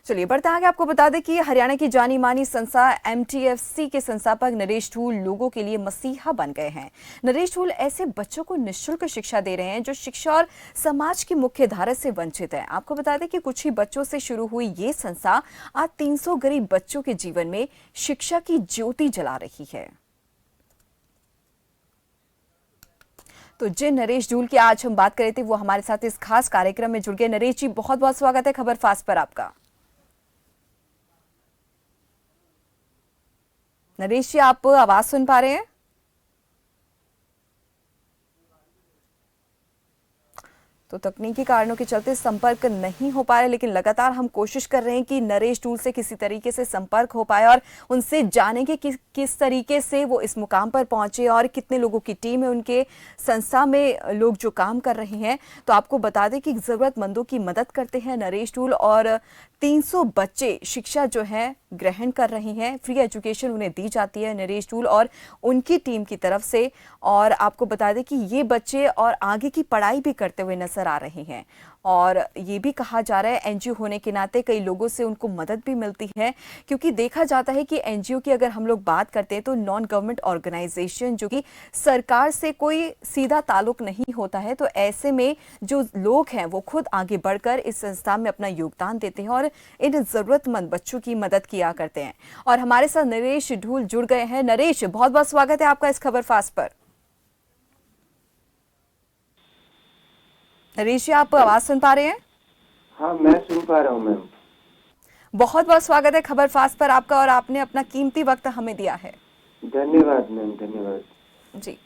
चलिए बढ़ते आगे। आपको बता दें कि हरियाणा की जानी मानी संस्था एमटीएफसी के संस्थापक नरेश धूल लोगों के लिए मसीहा बन गए हैं। नरेश धूल ऐसे बच्चों को निःशुल्क शिक्षा दे रहे हैं जो शिक्षा और समाज की मुख्य धारा से वंचित है। आपको बता दें कि कुछ ही बच्चों से शुरू हुई ये संस्था आज 300 गरीब बच्चों के जीवन में शिक्षा की ज्योति जला रही है। तो जिन नरेश धूल की आज हम बात कर रहे थे वो हमारे साथ इस खास कार्यक्रम में जुड़ गए। नरेश जी, बहुत बहुत स्वागत है खबर फास्ट पर आपका। नरेश जी, आप आवाज सुन पा रहे हैं? तो तकनीकी कारणों के चलते संपर्क नहीं हो पा रहा है, लेकिन लगातार हम कोशिश कर रहे हैं कि नरेश धूल से किसी तरीके से संपर्क हो पाए और उनसे जानेंगे कि किस तरीके से वो इस मुकाम पर पहुंचे और कितने लोगों की टीम है उनके संस्था में, लोग जो काम कर रहे हैं। तो आपको बता दें कि जरूरतमंदों की मदद करते हैं नरेश धूल और 300 बच्चे शिक्षा जो है ग्रहण कर रहे हैं। फ्री एजुकेशन उन्हें दी जाती है नरेश धूल और उनकी टीम की तरफ से। और आपको बता दें कि ये बच्चे और आगे की पढ़ाई भी करते हुए नजर आ रहे हैं। और ये भी कहा जा रहा है एनजीओ होने के नाते कई लोगों से उनको मदद भी मिलती है, क्योंकि देखा जाता है कि एनजीओ की अगर हम लोग बात करते हैं तो नॉन गवर्नमेंट ऑर्गेनाइजेशन जो कि सरकार से कोई सीधा ताल्लुक नहीं होता है, तो ऐसे में जो लोग हैं वो खुद आगे बढ़कर इस संस्था में अपना योगदान देते हैं और इन जरूरतमंद बच्चों की मदद किया करते हैं। और हमारे साथ नरेश धूल जुड़ गए हैं। नरेश, बहुत बहुत स्वागत है आपका इस खबर फास्ट पर। नरेश जी, आप आवाज सुन पा रहे हैं? हाँ, मैं सुन पा रहा हूँ मैम। बहुत बहुत स्वागत है खबर फास्ट पर आपका, और आपने अपना कीमती वक्त हमें दिया है। धन्यवाद मैम, धन्यवाद जी।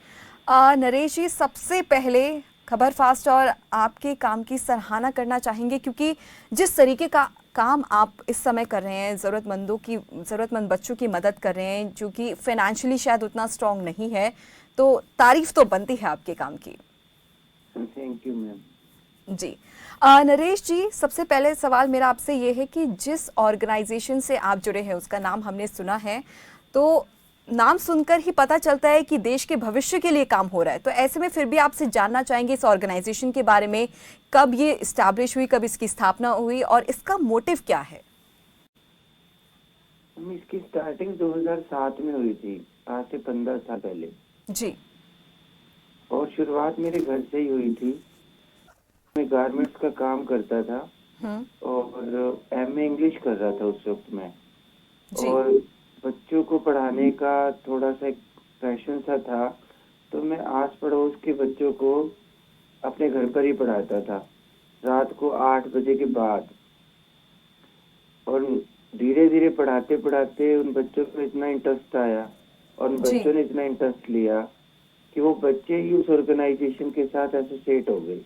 नरेश जी, सबसे पहले खबर फास्ट और आपके काम की सराहना करना चाहेंगे, क्योंकि जिस तरीके का काम आप इस समय कर रहे हैं, ज़रूरतमंद बच्चों की मदद कर रहे हैं जो कि फाइनेंशियली शायद उतना स्ट्रांग नहीं है, तो तारीफ तो बनती है आपके काम की। Thank you ma'am. जी। नरेश जी, सबसे पहले सवाल मेरा आपसे ये है कि जिस ऑर्गेनाइजेशन से आप जुड़े हैं उसका नाम हमने सुना है, तो नाम सुनकर ही पता चलता है कि देश के भविष्य के लिए काम हो रहा है। तो ऐसे में फिर भी आपसे जानना चाहेंगे इस ऑर्गेनाइजेशन के बारे में, कब ये इस्टेब्लिश हुई, कब इसकी स्थापना हुई और इसका मोटिव क्या है? इसकी स्टार्टिंग 2007 में हुई थी, आज से 15 साल पहले। जी। और शुरुआत मेरे घर से ही हुई थी। मैं गारमेंट्स का काम करता था और एमए इंग्लिश कर रहा था उस वक्त में। और बच्चों को पढ़ाने का थोड़ा सा पैशन सा था, तो मैं आस पड़ोस के बच्चों को अपने घर पर ही पढ़ाता था, रात को 8 बजे के बाद। और धीरे धीरे पढ़ाते पढ़ाते उन बच्चों को इतना इंटरेस्ट आया और उन बच्चों ने इतना इंटरेस्ट लिया कि वो बच्चे ही उस ऑर्गेनाइजेशन के साथ एसोसिएट हो गए।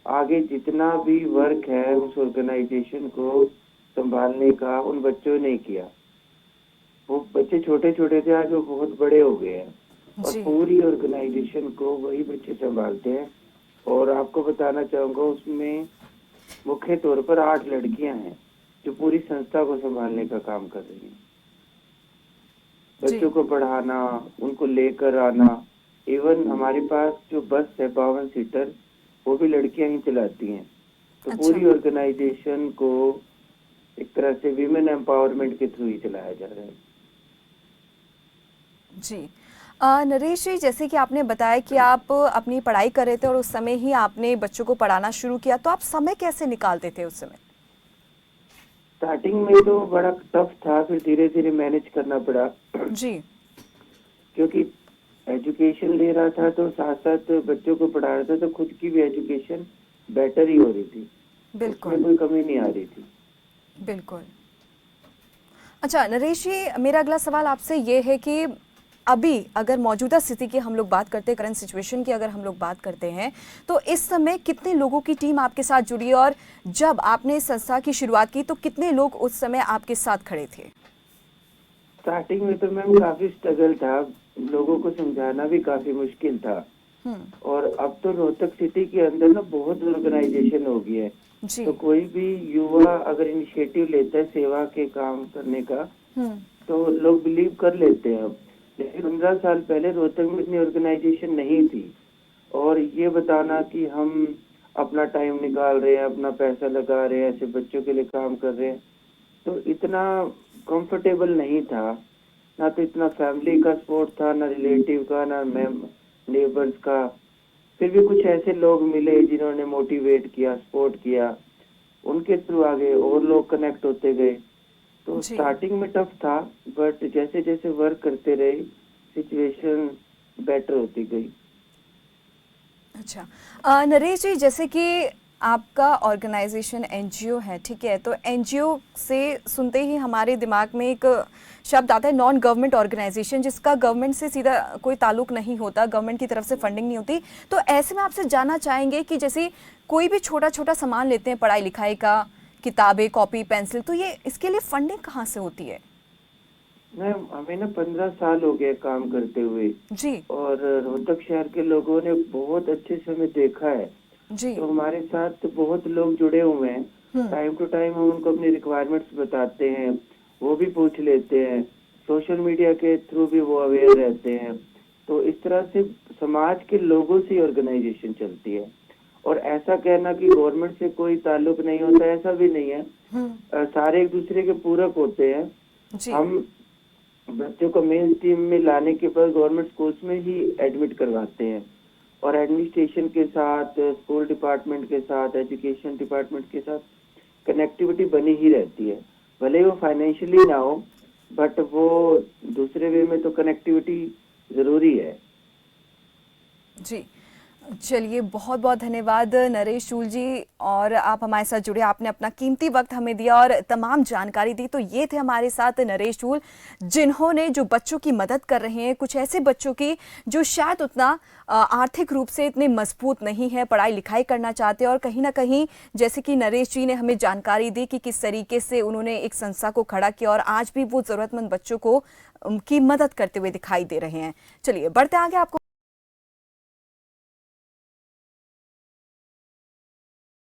आगे जितना भी वर्क है उस ऑर्गेनाइजेशन को संभालने का उन बच्चों ने किया। वो बच्चे छोटे छोटे थे, आज वो बहुत बड़े हो गए हैं और पूरी ऑर्गेनाइजेशन को वही बच्चे संभालते हैं। और आपको बताना चाहूंगा, उसमें मुख्य तौर पर 8 लड़कियां हैं जो पूरी संस्था को संभालने का काम कर रही हैं। बच्चों को पढ़ाना, उनको लेकर आना, इवन हमारे पास जो बस है 52 सीटर, वो भी लड़कियां ही चलाती हैं। तो पूरी ऑर्गेनाइजेशन को एक तरह से विमेन एम्पावरमेंट के थ्रू ही चलाया जा रहा है। जी। नरेश जी, जैसे कि आपने बताया कि आप अपनी पढ़ाई कर रहे थे और उस समय ही आपने बच्चों को पढ़ाना शुरू किया, तो आप समय कैसे निकालते थे उस समय? स्टार्टिंग में तो बड़ा टफ था, फिर धीरे धीरे मैनेज करना पड़ा। जी। क्योंकि एजुकेशन ले रहा था तो साथ साथ बच्चों को पढ़ा रहा था, तो खुद की भी एजुकेशन बेटर ही हो रही थी। बिल्कुल, उसमें कोई कमी नहीं आ रही थी। बिल्कुल। अच्छा नरेश जी, मेरा अगला सवाल आपसे ये है कि अभी अगर मौजूदा स्थिति की हम लोग बात करते हैं, करंट सिचुएशन की अगर हम लोग बात करते हैं, तो इस समय कितने लोगों की टीम आपके साथ जुड़ी है और जब आपने संस्था की शुरुआत की तो कितने लोग उस समय आपके साथ खड़े थे? स्टार्टिंग में तो मैम काफी स्ट्रगल था, लोगों को समझाना भी काफी मुश्किल था। और अब तो रोहतक सिटी के अंदर ना बहुत ऑर्गेनाइजेशन हो गई है, तो कोई भी युवा अगर इनिशिएटिव लेता है सेवा के काम करने का, तो लोग बिलीव कर लेते हैं। लेकिन 15 साल पहले रोहतक में इतनी ऑर्गेनाइजेशन नहीं थी। और ये बताना कि हम अपना टाइम निकाल रहे हैं, अपना पैसा लगा रहे हैं, ऐसे बच्चों के लिए काम कर रहे हैं। तो इतना कंफर्टेबल नहीं था, ना तो इतना फैमिली का सपोर्ट था, ना रिलेटिव का, ना नेबर्स का। फिर भी कुछ ऐसे लोग मिले जिन्होंने मोटिवेट किया, सपोर्ट किया, उनके थ्रू आगे और लोग कनेक्ट होते गए। तो जी। स्टार्टिंग में टफ था, बट जैसे जैसे वर्क करते रहे सिचुएशन बेटर होती गई। अच्छा, नरेश जी, जैसे कि आपका ऑर्गेनाइजेशन एनजीओ है, ठीक है, तो एनजीओ से सुनते ही हमारे दिमाग में एक शब्द आता है नॉन गवर्नमेंट ऑर्गेनाइजेशन, जिसका गवर्नमेंट से सीधा कोई ताल्लुक नहीं होता, गवर्नमेंट की तरफ से फंडिंग नहीं होती। तो ऐसे में आपसे जानना चाहेंगे कि जैसे कोई भी छोटा छोटा सामान लेते हैं पढ़ाई लिखाई का, किताबें, कॉपी, पेंसिल, तो ये इसके लिए फंडिंग कहाँ से होती है? मैम हमें ना 15 साल हो गए काम करते हुए, जी। और रोहतक शहर के लोगों ने बहुत अच्छे से हमें देखा है। जी। तो हमारे साथ बहुत लोग जुड़े हुए हैं। टाइम टू टाइम हम उनको अपनी रिक्वायरमेंट्स बताते हैं, वो भी पूछ लेते हैं। सोशल मीडिया के थ्रू भी वो अवेयर रहते हैं। तो इस तरह से समाज के लोगों से ऑर्गेनाइजेशन चलती है। और ऐसा कहना कि गवर्नमेंट से कोई ताल्लुक नहीं होता, ऐसा भी नहीं है। सारे एक दूसरे के पूरक होते हैं। जी। हम बच्चों को मेन स्ट्रीम में लाने के बाद गवर्नमेंट स्कूल्स में ही एडमिट करवाते हैं, और एडमिनिस्ट्रेशन के साथ, स्कूल डिपार्टमेंट के साथ, एजुकेशन डिपार्टमेंट के साथ कनेक्टिविटी बनी ही रहती है। भले ही वो फाइनेंशियली ना हो, बट वो दूसरे वे में तो कनेक्टिविटी जरूरी है। जी, चलिए, बहुत बहुत धन्यवाद नरेश चूल जी, और आप हमारे साथ जुड़े, आपने अपना कीमती वक्त हमें दिया और तमाम जानकारी दी। तो ये थे हमारे साथ नरेश चूल, जिन्होंने जो बच्चों की मदद कर रहे हैं, कुछ ऐसे बच्चों की जो शायद उतना आर्थिक रूप से इतने मजबूत नहीं है, पढ़ाई लिखाई करना चाहते हैं, और कहीं ना कहीं जैसे कि नरेश जी ने हमें जानकारी दी कि किस तरीके से उन्होंने एक संस्था को खड़ा किया और आज भी वो ज़रूरतमंद बच्चों को की मदद करते हुए दिखाई दे रहे हैं। चलिए, बढ़ते आगे। आपको